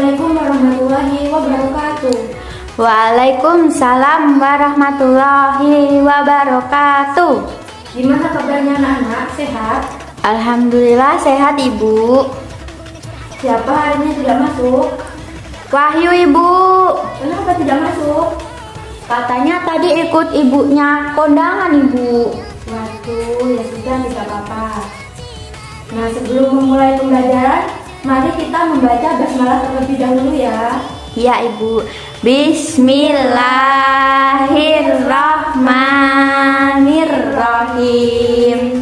Assalamualaikum warahmatullahi wabarakatuh. Waalaikumsalam warahmatullahi wabarakatuh. Gimana kabarnya anak-anak? Sehat? Alhamdulillah sehat Ibu. Siapa hari ini tidak masuk? Wahyu Ibu. Kenapa tidak masuk? Katanya tadi ikut ibunya kondangan Ibu. Waduh, ya sudah tidak apa-apa. Nah, sebelum memulai pembelajaran, mari kita membaca basmalah terlebih dahulu ya. Ya Ibu. Bismillahirrahmanirrahim.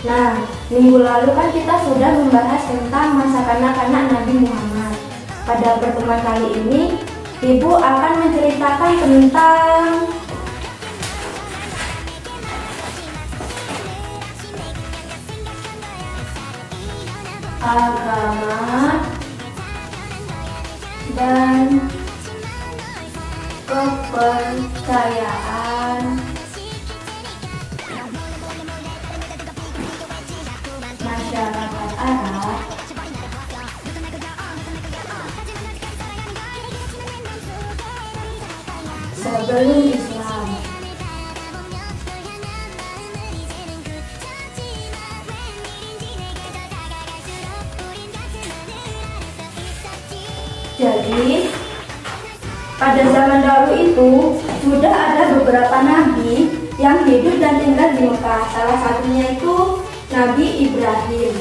Nah, minggu lalu kan kita sudah membahas tentang masa kanak-kanak Nabi Muhammad. Pada pertemuan kali ini, Ibu akan menceritakan tentang agama dan kepercayaan masyarakat Arab sebelum Islam. Jadi, pada zaman dahulu itu sudah ada beberapa nabi yang hidup dan tinggal di Mekah. Salah satunya itu Nabi Ibrahim.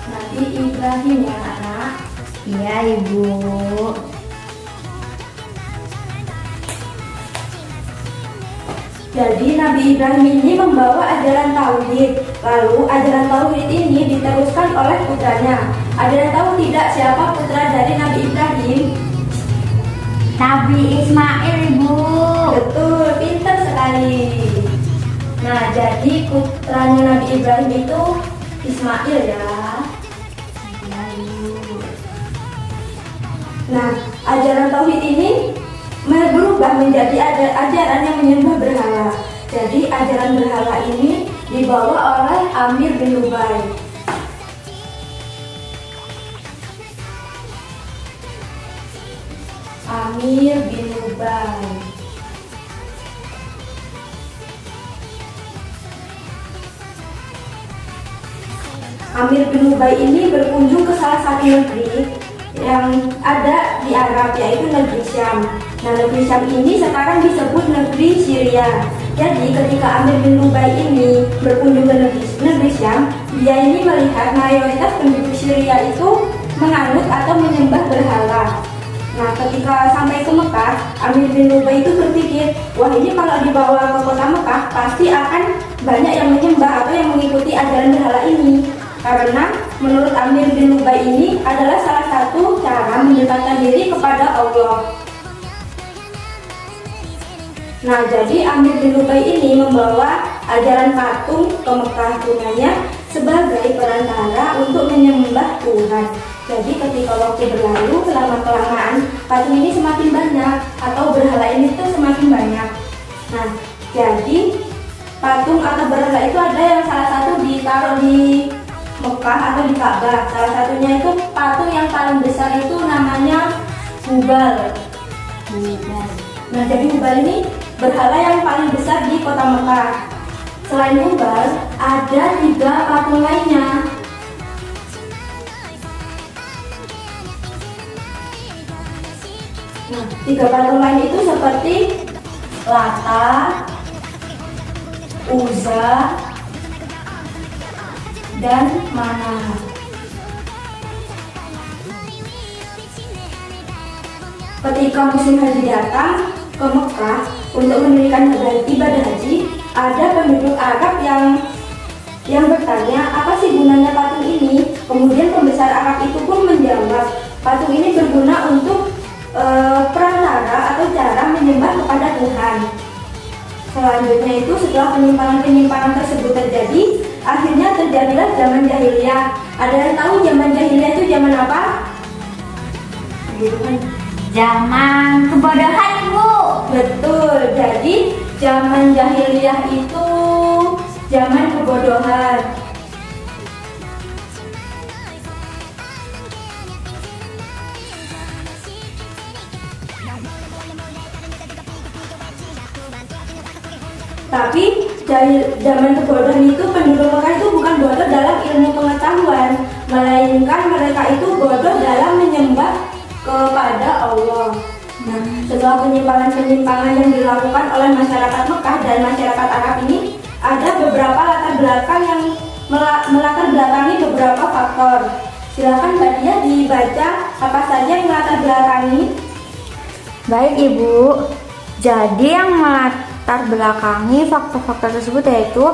Nabi Ibrahim ya anak. Iya Ibu. Jadi Nabi Ibrahim ini membawa ajaran tauhid. Lalu ajaran tauhid ini diteruskan oleh putranya. Ada yang tahu tidak siapa putra dari Nabi Ibrahim? Nabi Ismail Ibu. Betul, pintar sekali. Nah, jadi putranya Nabi Ibrahim itu Ismail ya. Iya Ibu. Nah, ajaran tauhid ini berubah menjadi ajaran yang menyembah berhala. Jadi ajaran berhala ini dibawa oleh Amir bin Lubai. Amir bin Lubai. Amir bin Lubai ini berkunjung ke salah satu negeri yang ada di Arab, yaitu negeri Syam. Nah, negeri Syam ini sekarang disebut negeri Syria. Jadi ketika Amir bin Lubai ini berkunjung ke negeri Syam, dia ini melihat mayoritas penduduk Syria itu menganut atau menyembah berhala. Nah, ketika sampai ke Mekah, Amir bin Lubai itu berpikir, wah ini kalau dibawa ke kota Mekah pasti akan banyak yang menyembah atau yang mengikuti ajaran berhala ini. Karena menurut Amir bin Lubai ini adalah salah satu cara mendekatkan diri kepada Allah. Nah, jadi Amir bin Lubai ini membawa ajaran patung ke Mekah, gunanya sebagai perantara untuk menyembah Tuhan. Jadi ketika waktu berlalu, lama-kelamaan patung ini semakin banyak atau berhala ini tuh semakin banyak. Nah, jadi patung atau berhala itu ada yang salah satu ditaruh di Mekah atau di Ka'bah. Salah satunya itu patung yang paling besar itu namanya Hubal. Nah, jadi Hubal ini berhala yang paling besar di kota Mekah. Selain Hubal, ada 3 patung lainnya. Nah, 3 patung lain itu seperti Lata, Uzza, dan Manat. Ketika musim haji datang ke Mekah untuk mendirikan ibadah haji, ada penduduk Arab yang bertanya, apa sih gunanya patung ini? Kemudian pembesar Arab itu pun menjawab, patung ini berguna untuk perantara atau cara menyembah kepada Tuhan. Selanjutnya itu setelah penyimpangan tersebut terjadi, akhirnya terjadilah zaman jahiliyah. Ada yang tahu zaman jahiliyah itu zaman apa? Zaman kebodohan Ibu. Betul, jadi zaman jahiliyah itu zaman kebodohan. Tapi zaman kebodohan itu penduduk Mekah itu bukan bodoh dalam ilmu pengetahuan, melainkan mereka itu bodoh dalam menyembah kepada Allah. Nah, setelah penyimpangan-penyimpangan yang dilakukan oleh masyarakat Mekah dan masyarakat Arab ini, ada beberapa latar belakang yang melatar belakangi beberapa faktor. Silakan Mbak Dia dibaca apa saja yang melatar belakangi. Baik Ibu, jadi yang melatar belakangi faktor-faktor tersebut yaitu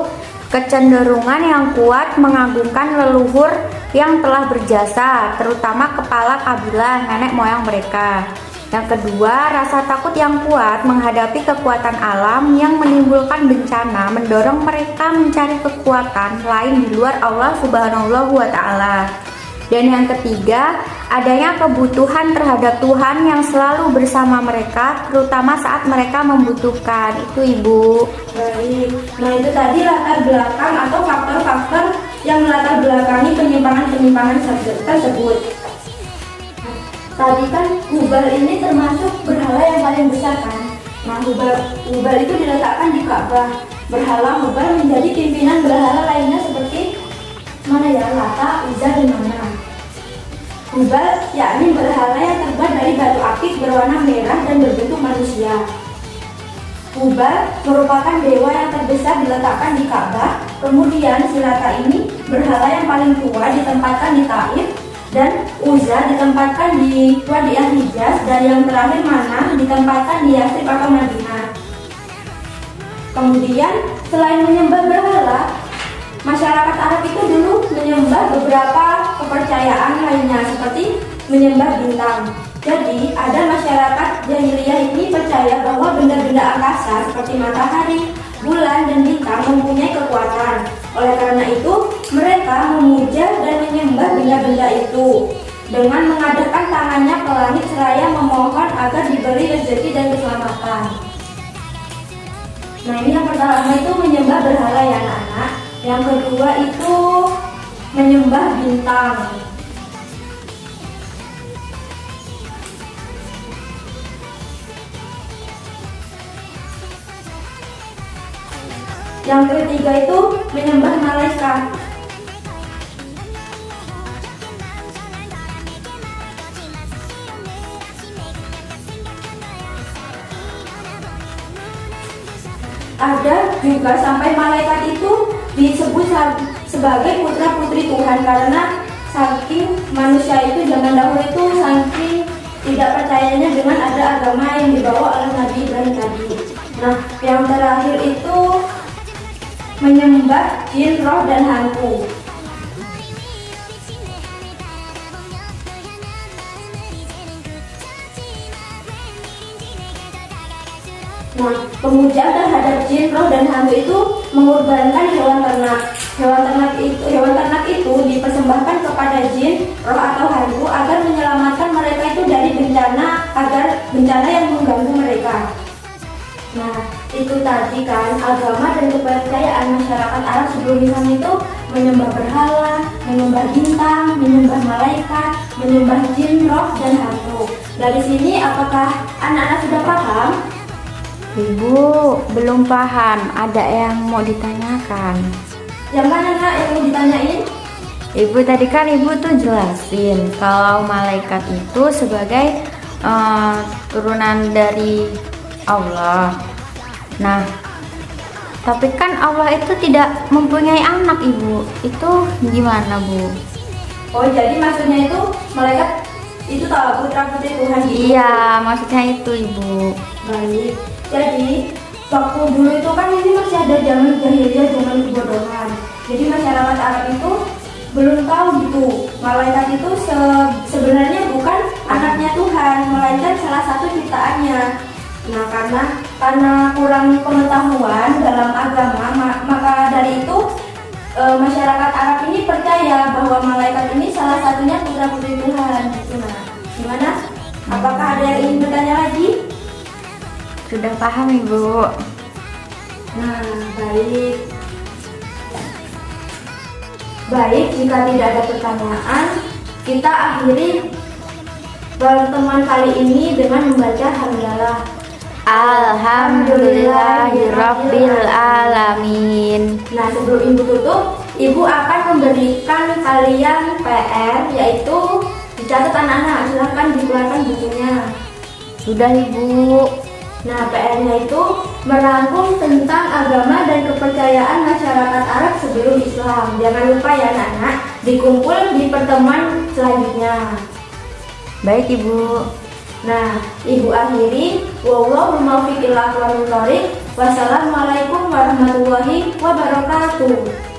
kecenderungan yang kuat mengagungkan leluhur yang telah berjasa, terutama kepala kabilah nenek moyang mereka. Yang kedua, rasa takut yang kuat menghadapi kekuatan alam yang menimbulkan bencana mendorong mereka mencari kekuatan lain di luar Allah Subhanahu wa Ta'ala. Dan yang ketiga, adanya kebutuhan terhadap Tuhan yang selalu bersama mereka, terutama saat mereka membutuhkan. Itu Ibu. Baik, nah itu tadi latar belakang atau faktor-faktor yang melatar belakangi penyimpangan-penyimpangan tersebut. Tadi kan Hubal ini termasuk berhala yang paling besar kan. Nah, Hubal itu diletakkan di Ka'bah. Berhala Hubal menjadi pimpinan berhala lainnya seperti mana ya, Lata, Uzza, dan Manat. Hubal yakni berhala yang terbuat dari batu akik berwarna merah dan berbentuk manusia. Hubal merupakan dewa yang terbesar diletakkan di Ka'bah. Kemudian si Lata ini berhala yang paling tua ditempatkan di Taif, dan Uzza ditempatkan di Wadi Al-Hijaz, dan yang terakhir Manah ditempatkan di Yathrib atau Madinah. Kemudian selain menyembah berhala, masyarakat Arab itu dulu menyembah beberapa kepercayaan lainnya seperti menyembah bintang. Jadi ada masyarakat jahiliyah ini percaya bahwa benda-benda angkasa seperti matahari, bulan, dan bintang mempunyai kekuatan. Oleh karena itu, mereka memuja dan menyembah benda-benda itu dengan mengadakan tangannya ke langit seraya memohon agar diberi rezeki dan keselamatan. Nah, ini yang pertama itu menyembah berhala ya anak-anak. Yang kedua itu menyembah bintang. Yang ketiga itu menyembah malaikat. Ada juga sampai malaikat itu disebut sebagai putra-putri Tuhan karena saking manusia itu zaman dahulu itu saking tidak percayanya dengan ada agama yang dibawa oleh Nabi Ibrahim tadi. Nah, yang terakhir itu menyembah jin, roh, dan hantu. Nah, pemuja terhadap jin, roh, dan hantu itu mengorbankan hewan ternak. Hewan ternak itu dipersembahkan kepada jin, roh, atau hantu agar menyelamatkan mereka itu dari bencana yang mengganggu mereka. Nah, itu tadi kan agama dan kepercayaan masyarakat Arab sebelum Islam itu menyembah berhala, menyembah bintang, menyembah malaikat, menyembah jin, roh, dan hantu. Dari sini apakah anak-anak sudah paham? Ibu, belum paham. Ada yang mau ditanyakan. Yang mana nak yang mau ditanyain? Ibu tadi kan Ibu tuh jelasin kalau malaikat itu sebagai turunan dari Allah. Nah, tapi kan Allah itu tidak mempunyai anak Ibu. Itu gimana Bu? Oh, jadi maksudnya itu malaikat itu tahu putra-putri Tuhan gitu? Iya, maksudnya itu Ibu. Baik. Jadi waktu dulu itu kan ini masih ada zaman jahiliyah, zaman kebodohan. Jadi masyarakat Arab itu belum tahu gitu malaikat itu sebenarnya bukan anaknya Tuhan, melainkan salah satu ciptaannya. Nah, karena kurang pengetahuan dalam agama, maka dari itu masyarakat Arab ini percaya bahwa malaikat ini salah satunya putra putri Tuhan. Gitu. Nah, gimana? Apakah ada yang ingin bertanya lagi? Sudah paham Ibu. Nah, baik. Baik, jika tidak ada pertanyaan, kita akhiri pertemuan kali ini dengan membaca hamdalah. Alhamdulillahirabbil alamin. Nah, sebelum Ibu tutup, Ibu akan memberikan kalian PR, yaitu dicatat anak-anak. Silahkan dikeluarkan bukunya. Sudah Ibu. Nah, PR-nya itu merangkum tentang agama dan kepercayaan masyarakat Arab sebelum Islam. Jangan lupa ya anak-anak, dikumpul di pertemuan selanjutnya. Baik Ibu. Nah, Ibu akhiri. Wallahul muwaffiq ila aqwamit thoriq. Wassalamualaikum warahmatullahi wabarakatuh.